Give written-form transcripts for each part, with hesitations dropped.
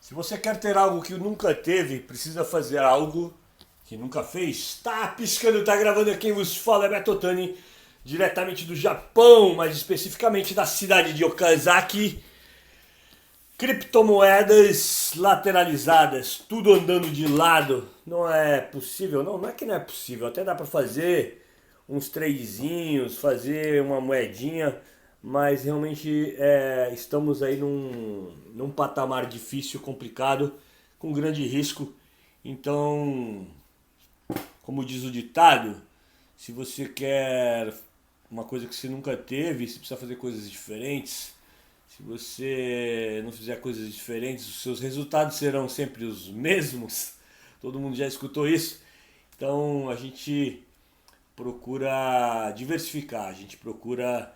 Se você quer ter algo que nunca teve, precisa fazer algo que nunca fez. Tá piscando, tá gravando aqui, quem vos fala é Beto Otani, diretamente do Japão, mais especificamente da cidade de Okazaki. Criptomoedas lateralizadas, tudo andando de lado. Não é possível, não é que não é possível, até dá para fazer uns tradezinhos, fazer uma moedinha, mas realmente estamos aí num patamar difícil, complicado, com grande risco. Então, como diz o ditado, se você quer uma coisa que você nunca teve, você precisa fazer coisas diferentes. Se você não fizer coisas diferentes, os seus resultados serão sempre os mesmos. Todo mundo já escutou isso. Então a gente procura diversificar, a gente procura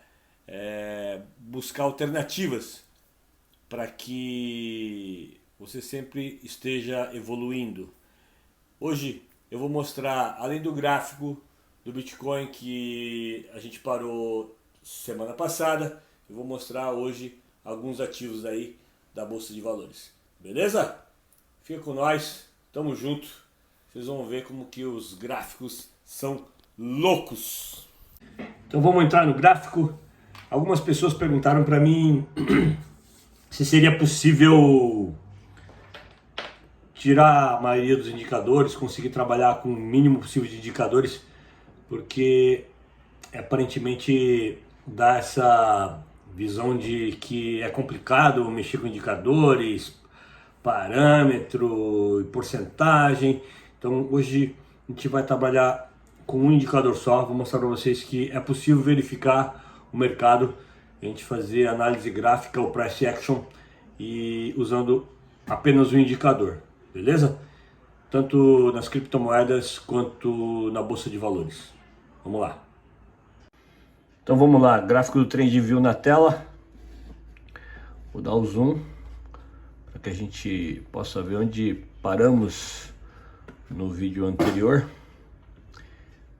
buscar alternativas para que você sempre esteja evoluindo. Hoje eu vou mostrar, além do gráfico do Bitcoin que a gente parou semana passada, eu vou mostrar hoje alguns ativos aí da Bolsa de Valores. Beleza? Fica com nós, tamo junto. Vocês vão ver como que os gráficos são loucos. Então vamos entrar no gráfico. Algumas pessoas perguntaram para mim se seria possível tirar a maioria dos indicadores, conseguir trabalhar com o mínimo possível de indicadores, porque aparentemente dá essa visão de que é complicado mexer com indicadores, parâmetro e porcentagem. Então hoje a gente vai trabalhar com um indicador só. Vou mostrar para vocês que é possível verificar o mercado, a gente fazer análise gráfica ou price action e usando apenas um indicador, beleza? Tanto nas criptomoedas quanto na bolsa de valores. Vamos lá. Então vamos lá, gráfico do TradingView na tela. Vou dar o zoom para que a gente possa ver onde paramos no vídeo anterior.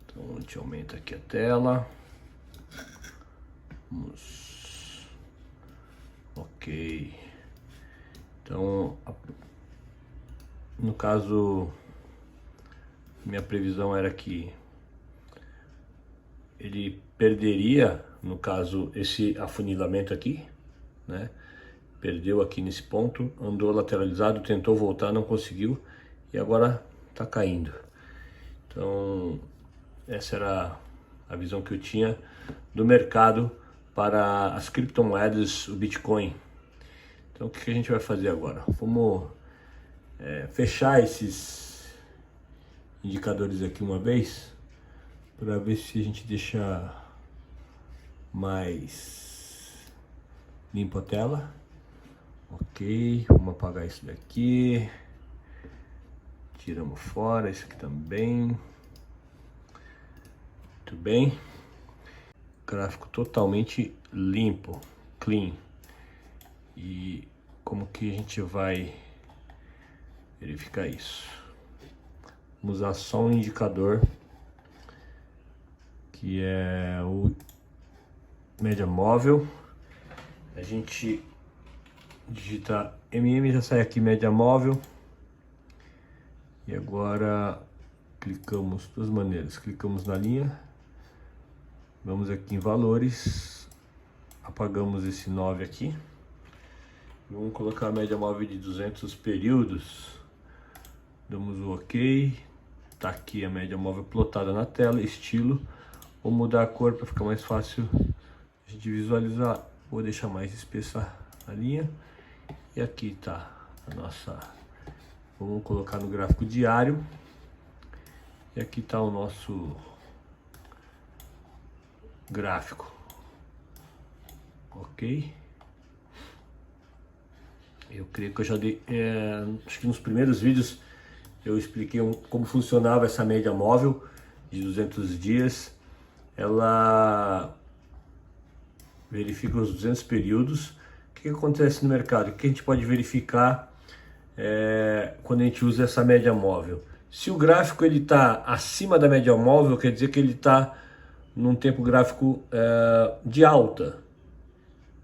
Então a gente aumenta aqui a tela. Vamos. Ok. Então, no caso, minha previsão era que ele perderia, no caso, esse afunilamento aqui, né? Perdeu aqui nesse ponto, andou lateralizado, tentou voltar, não conseguiu e agora está caindo. Então, essa era a visão que eu tinha do mercado para as criptomoedas, o Bitcoin. Então, o que a gente vai fazer agora? Vamos fechar esses indicadores aqui uma vez, para ver se a gente deixa mais limpo a tela. Ok, vamos apagar isso daqui, tiramos fora isso aqui também. Muito bem, gráfico totalmente limpo, clean. E como que a gente vai verificar isso? Vamos usar só um indicador, que é o média móvel. A gente digita MM, já sai aqui média móvel. E agora clicamos duas maneiras, clicamos na linha, vamos aqui em valores, apagamos esse 9 aqui. Vamos colocar a média móvel de 200 períodos, damos o OK. Tá aqui a média móvel plotada na tela, estilo. Vou mudar a cor para ficar mais fácil a gente visualizar. Vou deixar mais espessa a linha. E aqui tá a nossa... Vamos colocar no gráfico diário. E aqui tá o nosso gráfico. Ok. Eu creio que eu já dei... acho que nos primeiros vídeos eu expliquei como funcionava essa média móvel de 200 dias. Ela verifica os 200 períodos. O que acontece no mercado? O que a gente pode verificar quando a gente usa essa média móvel? Se o gráfico ele está acima da média móvel, quer dizer que ele está num tempo gráfico de alta.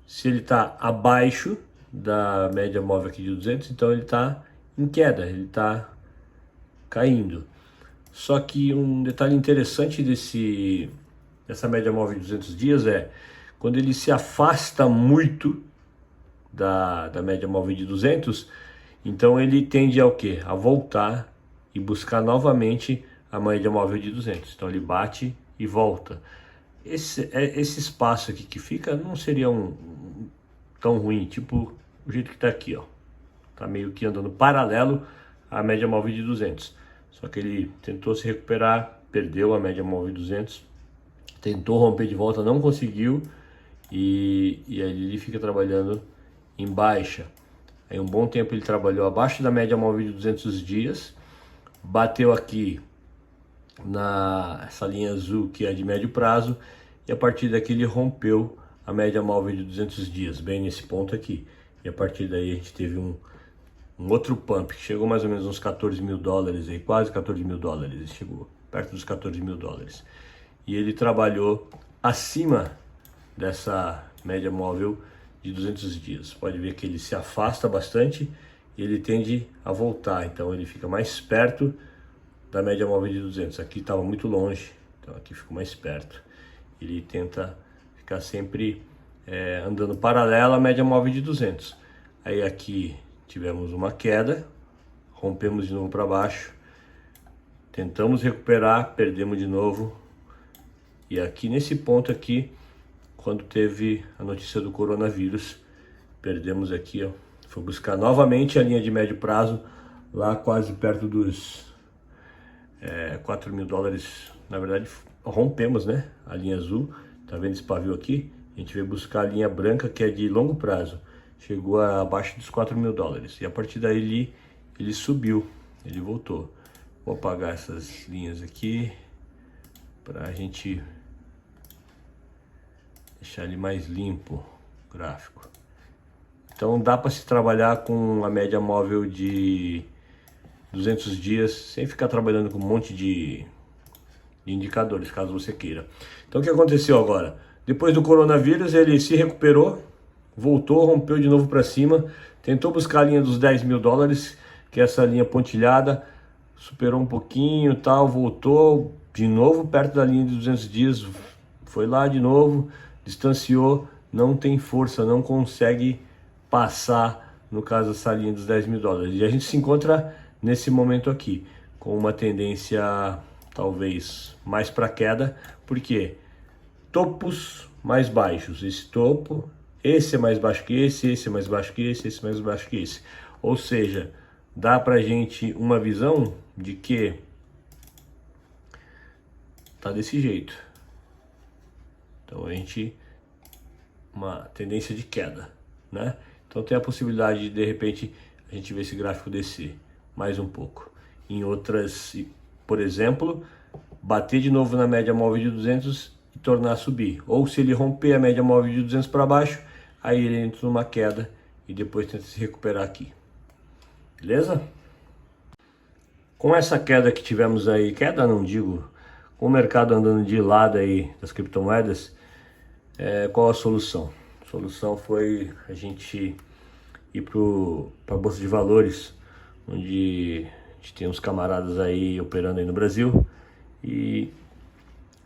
Se ele está abaixo da média móvel aqui de 200, então ele está em queda, ele está caindo. Só que um detalhe interessante dessa média móvel de 200 dias é quando ele se afasta muito da média móvel de 200, então ele tende ao quê? A voltar e buscar novamente a média móvel de 200. Então ele bate e volta. Esse espaço aqui que fica não seria tão ruim, tipo o jeito que está aqui, ó. Tá meio que andando paralelo à média móvel de 200. Só que ele tentou se recuperar, perdeu a média móvel de 200, tentou romper de volta, não conseguiu, e aí ele fica trabalhando em baixa. Aí um bom tempo ele trabalhou abaixo da média móvel de 200 dias, bateu aqui essa linha azul que é de médio prazo, e a partir daqui ele rompeu a média móvel de 200 dias, bem nesse ponto aqui. E a partir daí a gente teve um outro pump que chegou mais ou menos uns 14 mil dólares, aí, quase 14 mil dólares, chegou perto dos 14 mil dólares. E ele trabalhou acima dessa média móvel de 200 dias. Pode ver que ele se afasta bastante e ele tende a voltar, então ele fica mais perto da média móvel de 200. Aqui estava muito longe, então aqui ficou mais perto. Ele tenta ficar sempre andando paralelo à média móvel de 200. Aí aqui tivemos uma queda, rompemos de novo para baixo, tentamos recuperar, perdemos de novo. E aqui nesse ponto aqui, quando teve a notícia do coronavírus, perdemos aqui, ó. Foi buscar novamente a linha de médio prazo, lá quase perto dos 4 mil dólares. Na verdade, rompemos, né, a linha azul. Tá vendo esse pavio aqui? A gente veio buscar a linha branca, que é de longo prazo. Chegou abaixo dos 4 mil dólares. E a partir daí ele subiu, ele voltou. Vou apagar essas linhas aqui para a gente deixar ele mais limpo o gráfico. Então dá para se trabalhar com a média móvel de 200 dias sem ficar trabalhando com um monte de indicadores, caso você queira. Então o que aconteceu agora? Depois do coronavírus ele se recuperou, voltou, rompeu de novo para cima, tentou buscar a linha dos 10 mil dólares, que é essa linha pontilhada, superou um pouquinho, tal, voltou de novo perto da linha de 200 dias, foi lá de novo, distanciou, não tem força, não consegue passar, no caso, essa linha dos 10 mil dólares. E a gente se encontra nesse momento aqui, com uma tendência talvez mais para queda, porque topos mais baixos, esse topo, esse é mais baixo que esse é mais baixo que esse é mais baixo que esse. Ou seja, dá pra gente uma visão de que tá desse jeito. Então a gente, uma tendência de queda, né? Então tem a possibilidade de repente a gente ver esse gráfico descer mais um pouco. Em outras, por exemplo, bater de novo na média móvel de 200 e tornar a subir. Ou se ele romper a média móvel de 200 para baixo, aí ele entra numa queda e depois tenta se recuperar aqui. Beleza? Com essa queda que tivemos aí, queda não digo, com o mercado andando de lado aí das criptomoedas, qual a solução? A solução foi a gente ir para a Bolsa de Valores, onde a gente tem uns camaradas aí operando aí no Brasil e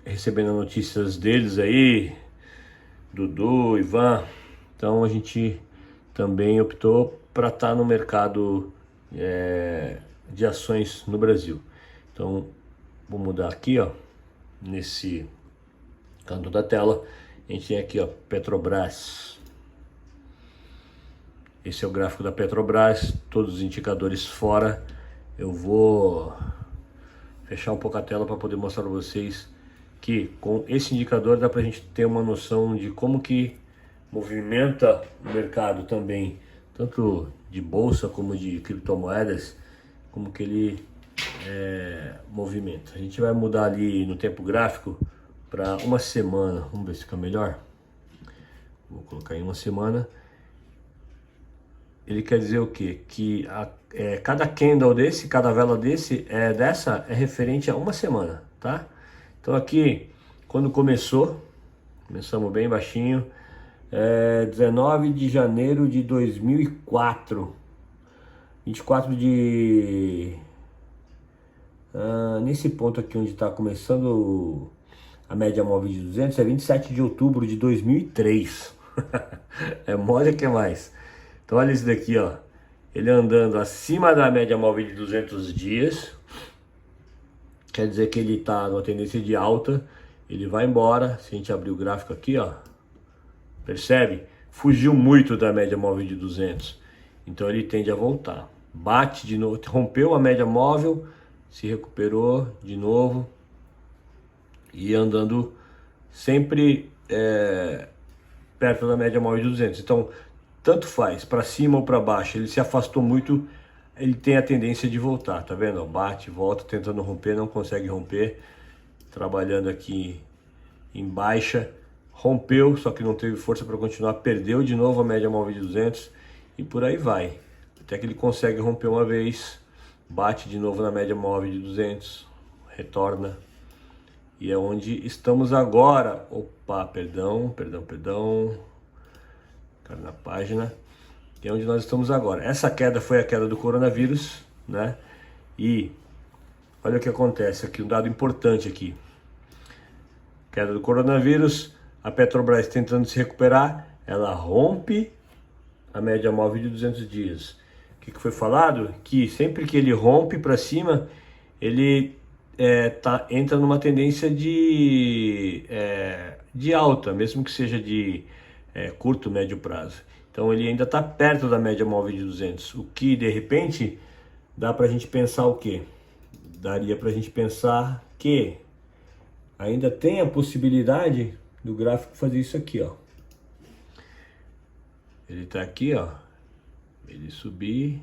recebendo notícias deles aí, Dudu, Ivan. Então a gente também optou para estar no mercado de ações no Brasil. Então vou mudar aqui, ó, nesse canto da tela. A gente tem aqui, ó, Petrobras. Esse é o gráfico da Petrobras, todos os indicadores fora. Eu vou fechar um pouco a tela para poder mostrar para vocês que com esse indicador dá para a gente ter uma noção de como que movimenta o mercado também, tanto de bolsa como de criptomoedas, como que ele movimenta. A gente vai mudar ali no tempo gráfico para uma semana, vamos ver se fica melhor. Vou colocar em uma semana. Ele quer dizer o quê? Que cada candle desse, cada vela dessa é referente a uma semana, tá? Então aqui, quando começamos bem baixinho, 19 de janeiro de 2004. 24 de... nesse ponto aqui onde está começando a média móvel de 200 é 27 de outubro de 2003. É mole que mais. Então olha isso daqui, ó. Ele andando acima da média móvel de 200 dias. Quer dizer que ele está numa tendência de alta. Ele vai embora. Se a gente abrir o gráfico aqui, ó. Percebe? Fugiu muito da média móvel de 200. Então ele tende a voltar. Bate de novo. Rompeu a média móvel. Se recuperou de novo. E andando sempre perto da média móvel de 200. Então, tanto faz, para cima ou para baixo. Ele se afastou muito, ele tem a tendência de voltar, tá vendo? Bate, volta, tentando romper, não consegue romper. Trabalhando aqui em baixa. Rompeu, só que não teve força para continuar. Perdeu de novo a média móvel de 200. E por aí vai. Até que ele consegue romper uma vez. Bate de novo na média móvel de 200. Retorna. E é onde estamos agora. Opa, perdão. Cara na página. E é onde nós estamos agora. Essa queda foi a queda do coronavírus, né? E olha o que acontece aqui, um dado importante aqui. Queda do coronavírus, a Petrobras tentando se recuperar, ela rompe a média móvel de 200 dias. O que foi falado? Que sempre que ele rompe para cima, ele entra numa tendência de alta, mesmo que seja de curto, médio prazo. Então ele ainda está perto da média móvel de 200, o que de repente dá para a gente pensar o quê? Daria para a gente pensar que ainda tem a possibilidade do gráfico fazer isso aqui, ó. Ele está aqui, ó. Ele subir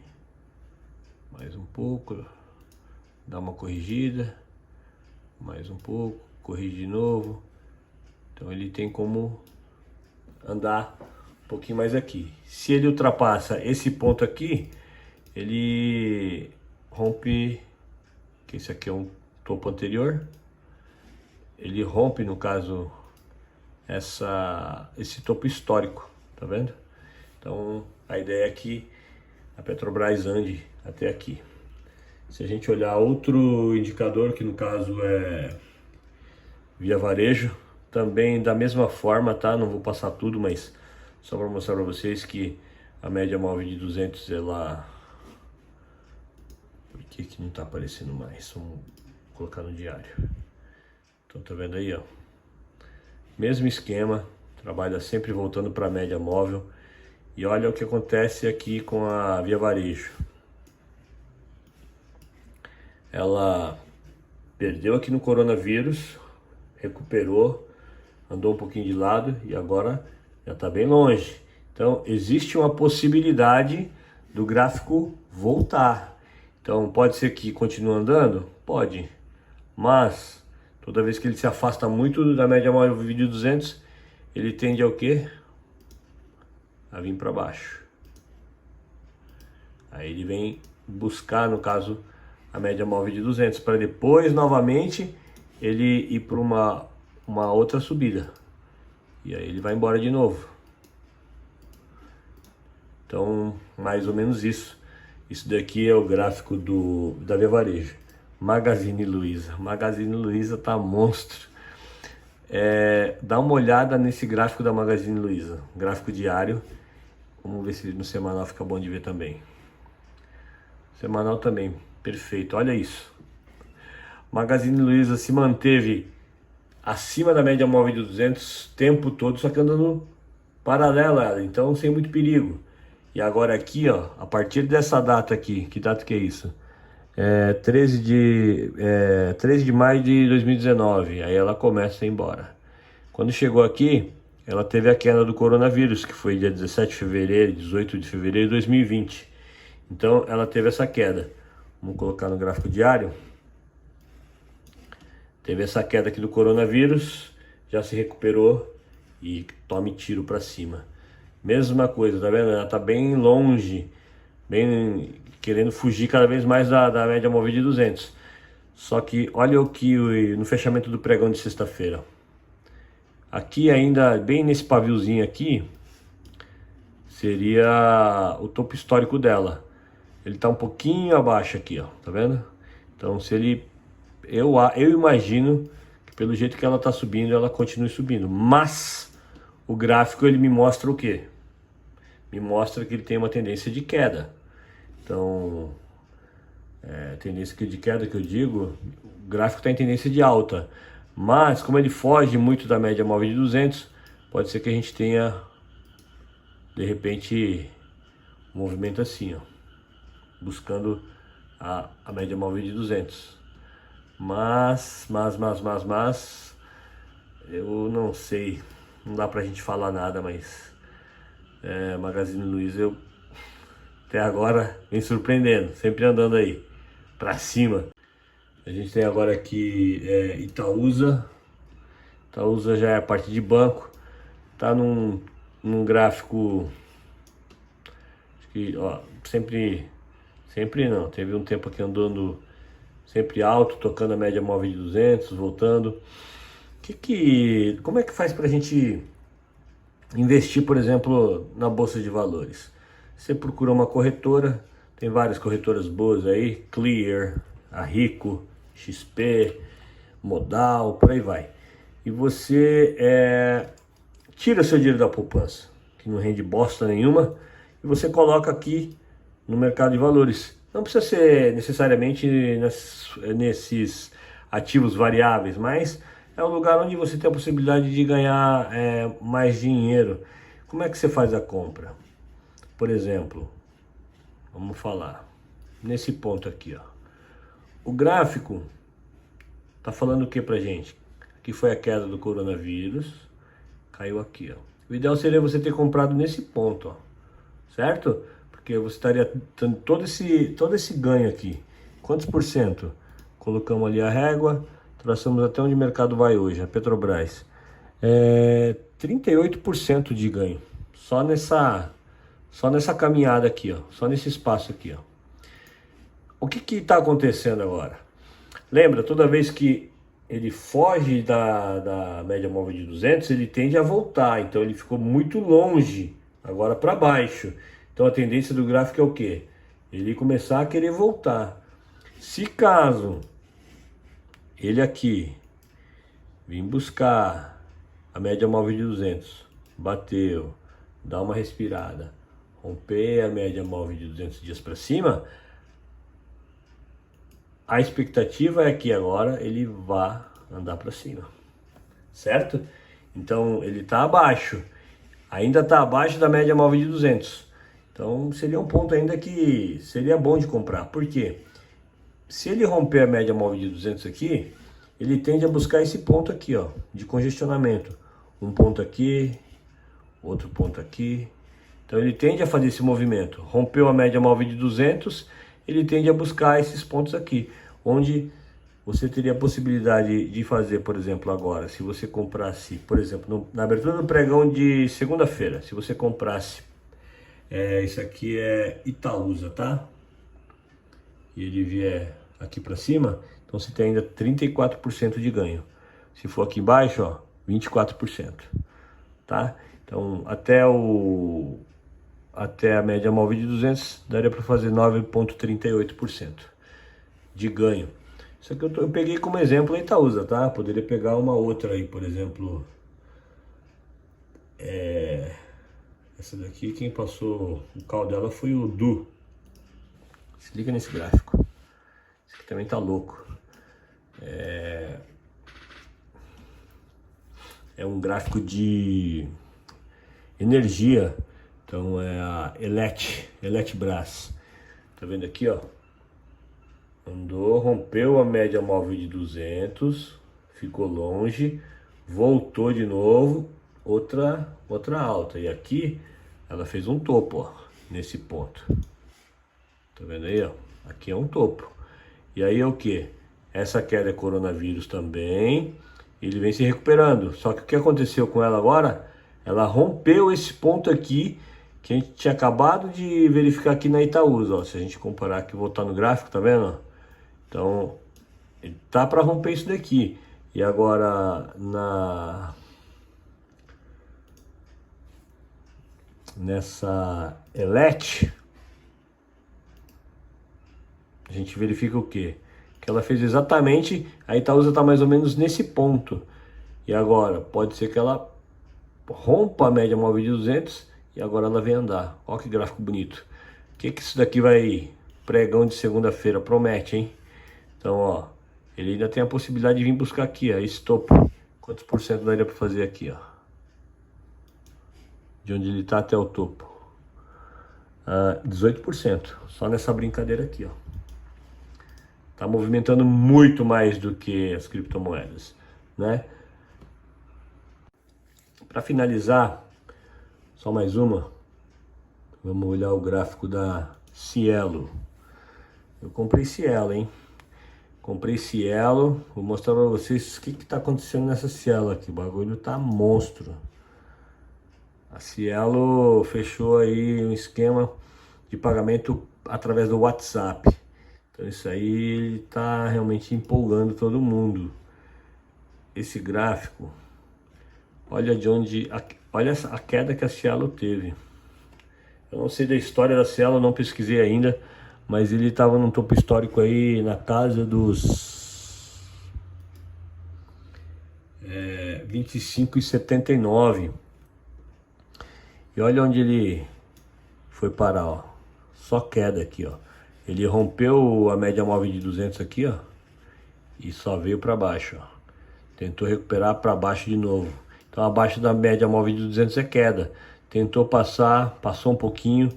mais um pouco, dar uma corrigida, mais um pouco, corrige de novo. Então ele tem como andar um pouquinho mais aqui. Se ele ultrapassa esse ponto aqui, ele rompe, que esse aqui é um topo anterior, ele rompe, no caso, esse topo histórico, tá vendo? Então a ideia é que a Petrobras ande até aqui. Se a gente olhar outro indicador, que no caso é Via Varejo, também da mesma forma, tá? Não vou passar tudo, mas só para mostrar para vocês que a média móvel de 200, ela... Por que que não tá aparecendo mais? Vamos colocar no diário. Então tá vendo aí, ó. Mesmo esquema, trabalha sempre voltando para a média móvel. E olha o que acontece aqui com a Via Varejo. Ela perdeu aqui no coronavírus, recuperou, andou um pouquinho de lado e agora já está bem longe. Então existe uma possibilidade do gráfico voltar. Então pode ser que continue andando? Pode. Mas toda vez que ele se afasta muito da média móvel de 200, ele tende ao quê? A vir para baixo. Aí ele vem buscar, no caso, a média móvel de 200, para depois novamente ele ir para uma outra subida. E aí ele vai embora de novo. Então, mais ou menos isso. Isso daqui é o gráfico da Via Varejo. Magazine Luiza. Magazine Luiza tá monstro. Dá uma olhada nesse gráfico da Magazine Luiza. Gráfico diário. Vamos ver se no semanal fica bom de ver também. Semanal também, perfeito, olha isso. Magazine Luiza se manteve acima da média móvel de 200 o tempo todo, só que andando paralela, então sem muito perigo. E agora aqui, ó, a partir dessa data aqui, que data que é isso? 13 de maio de 2019, aí ela começa a ir embora. Quando chegou aqui, ela teve a queda do coronavírus, que foi dia 17 de fevereiro, 18 de fevereiro de 2020. Então ela teve essa queda. Vamos colocar no gráfico diário. Teve essa queda aqui do coronavírus, já se recuperou e tome tiro para cima. Mesma coisa, tá vendo? Ela tá bem longe, bem querendo fugir cada vez mais da média móvel de 200. Só que olha o que no fechamento do pregão de sexta-feira. Aqui ainda, bem nesse paviozinho aqui, seria o topo histórico dela. Ele está um pouquinho abaixo aqui, ó, tá vendo? Então se ele, eu imagino que pelo jeito que ela está subindo, ela continue subindo. Mas o gráfico ele me mostra o quê? Me mostra que ele tem uma tendência de queda. Então, tendência de queda que eu digo, o gráfico está em tendência de alta. Mas como ele foge muito da média móvel de 200, pode ser que a gente tenha de repente um movimento assim, ó, buscando a média móvel de 200. Mas eu não sei, não dá pra gente falar nada, mas Magazine Luiza eu até agora vem surpreendendo, sempre andando aí pra cima. A gente tem agora aqui Itaúsa. Itaúsa já é a parte de banco, tá num gráfico, acho que, ó, sempre não, teve um tempo aqui andando sempre alto, tocando a média móvel de 200, voltando. Como é que faz pra gente investir, por exemplo, na bolsa de valores? Você procura uma corretora, tem várias corretoras boas aí, Clear, a Rico, XP, Modal, por aí vai. E você tira seu dinheiro da poupança, que não rende bosta nenhuma, e você coloca aqui no mercado de valores. Não precisa ser necessariamente nesses ativos variáveis, mas é um lugar onde você tem a possibilidade de ganhar mais dinheiro. Como é que você faz a compra? Por exemplo, vamos falar nesse ponto aqui, ó. O gráfico tá falando o que pra gente? Aqui foi a queda do coronavírus, caiu aqui, ó. O ideal seria você ter comprado nesse ponto, ó, certo? Porque você estaria tendo todo esse ganho aqui. Quantos por cento? Colocamos ali a régua, traçamos até onde o mercado vai hoje, a Petrobras. 38% de ganho. Só nessa caminhada aqui, ó. Só nesse espaço aqui, ó. O que está acontecendo agora? Lembra, toda vez que ele foge da média móvel de 200, ele tende a voltar. Então ele ficou muito longe, agora para baixo. Então a tendência do gráfico é o quê? Ele começar a querer voltar. Se caso ele aqui vir buscar a média móvel de 200, bateu, dá uma respirada, romper a média móvel de 200 dias para cima, a expectativa é que agora ele vá andar para cima, certo? Então ele está abaixo, ainda está abaixo da média móvel de 200. Então seria um ponto ainda que seria bom de comprar. Por quê? Se ele romper a média móvel de 200 aqui, ele tende a buscar esse ponto aqui, ó, de congestionamento. Um ponto aqui, outro ponto aqui. Então ele tende a fazer esse movimento. Rompeu a média móvel de 200, ele tende a buscar esses pontos aqui, onde você teria a possibilidade de fazer, por exemplo, agora, se você comprasse, por exemplo, na abertura do pregão de segunda-feira, se você comprasse, isso aqui é Itaúsa, tá? E ele vier aqui para cima, então você tem ainda 34% de ganho. Se for aqui embaixo, ó, 24%, tá? Então, até a média móvel de 200, daria para fazer 9,38% de ganho. Isso aqui eu peguei como exemplo a Itaúsa, tá? Poderia pegar uma outra aí, por exemplo, essa daqui, quem passou o call dela foi o Du. Se liga nesse gráfico. Esse aqui também tá louco. É um gráfico de energia. Então é a Eletbras. Tá vendo aqui, ó? Andou, rompeu a média móvel de 200, ficou longe, voltou de novo, outra alta. E aqui ela fez um topo, ó, nesse ponto. Tá vendo aí, ó? Aqui é um topo. E aí é o que? Essa queda é coronavírus também. Ele vem se recuperando. Só que o que aconteceu com ela agora? Ela rompeu esse ponto aqui que a gente tinha acabado de verificar aqui na Itaúsa, ó. Se a gente comparar aqui, voltar no gráfico, tá vendo? Então, ele tá para romper isso daqui. E agora nessa ELET, a gente verifica o quê? Que ela fez exatamente, a Itaúsa está mais ou menos nesse ponto. E agora, pode ser que ela rompa a média móvel de 200 e agora ela vem andar. Olha que gráfico bonito. O que isso daqui vai... Pregão de segunda-feira promete, hein? Então, ó, ele ainda tem a possibilidade de vir buscar aqui, ó, esse topo. Quantos por cento daria para fazer aqui, ó? De onde ele tá até o topo. 18%. Só nessa brincadeira aqui, ó. Tá movimentando muito mais do que as criptomoedas, né? Para finalizar, só mais uma. Vamos olhar o gráfico da Cielo. Eu comprei Cielo, hein? Comprei Cielo. Vou mostrar para vocês o que está acontecendo nessa Cielo aqui. O bagulho tá monstro. A Cielo fechou aí um esquema de pagamento através do WhatsApp. Então isso aí está realmente empolgando todo mundo. Esse gráfico, olha de onde, olha a queda que a Cielo teve. Eu não sei da história da Cielo, não pesquisei ainda, mas ele estava num topo histórico aí na casa dos 25,79. E olha onde ele foi parar, ó. Só queda aqui, ó. Ele rompeu a média móvel de 200 aqui, ó, e só veio para baixo, ó. Tentou recuperar para baixo de novo. Então abaixo da média móvel de 200 é queda. Tentou passar, passou um pouquinho,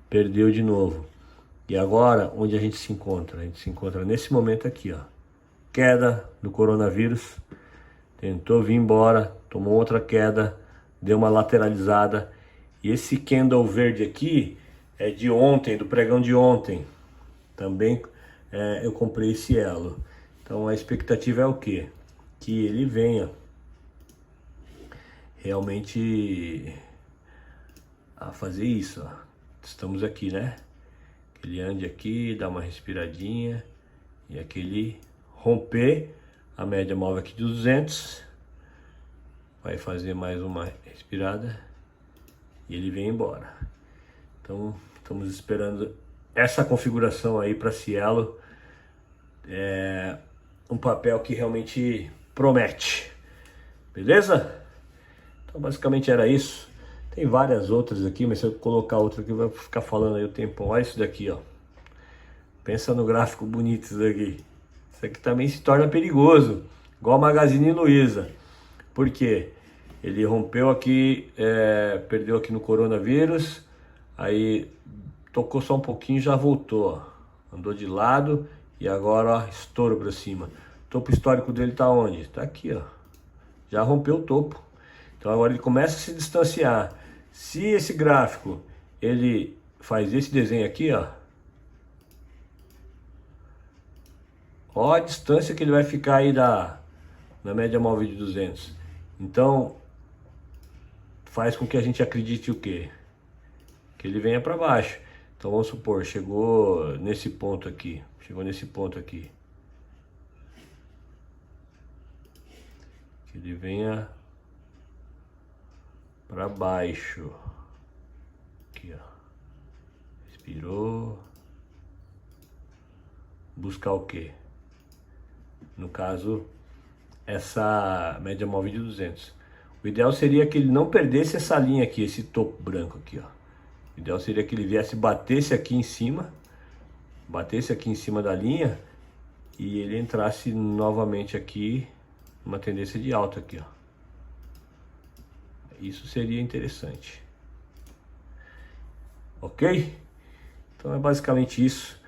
perdeu de novo. E agora, onde a gente se encontra? A gente se encontra nesse momento aqui, ó. Queda do coronavírus. Tentou vir embora, tomou outra queda, deu uma lateralizada. E esse candle verde aqui é de ontem, do pregão de ontem. Também eu comprei esse elo. Então a expectativa é o quê? Que ele venha realmente a fazer isso, ó. Estamos aqui, né? Que ele ande aqui, dá uma respiradinha e aquele romper a média móvel aqui de 200, vai fazer mais uma respirada e ele vem embora. Então estamos esperando essa configuração aí para Cielo. É um papel que realmente promete, beleza? Então basicamente era isso. Tem várias outras aqui, mas se eu colocar outra aqui vai ficar falando aí o tempo. Olha isso daqui, ó. Pensa no gráfico bonito isso daqui. Isso aqui também se torna perigoso, igual a Magazine Luiza. Por quê? Ele rompeu aqui, perdeu aqui no coronavírus, aí tocou só um pouquinho e já voltou, ó. Andou de lado e agora, ó, estouro para cima. O topo histórico dele tá onde? Tá aqui, ó. Já rompeu o topo. Então agora ele começa a se distanciar. Se esse gráfico, ele faz esse desenho aqui, ó. Ó a distância que ele vai ficar aí na média móvel de 200. Então, faz com que a gente acredite o quê? Que ele venha para baixo. Então vamos supor, chegou nesse ponto aqui. Chegou nesse ponto aqui. Que ele venha para baixo. Aqui, ó. Expirou. Buscar o quê? No caso, essa média móvel de 200. O ideal seria que ele não perdesse essa linha aqui, esse topo branco aqui, ó. O ideal seria que ele viesse, batesse aqui em cima da linha e ele entrasse novamente aqui numa tendência de alta aqui, ó. Isso seria interessante. Ok? Então é basicamente isso.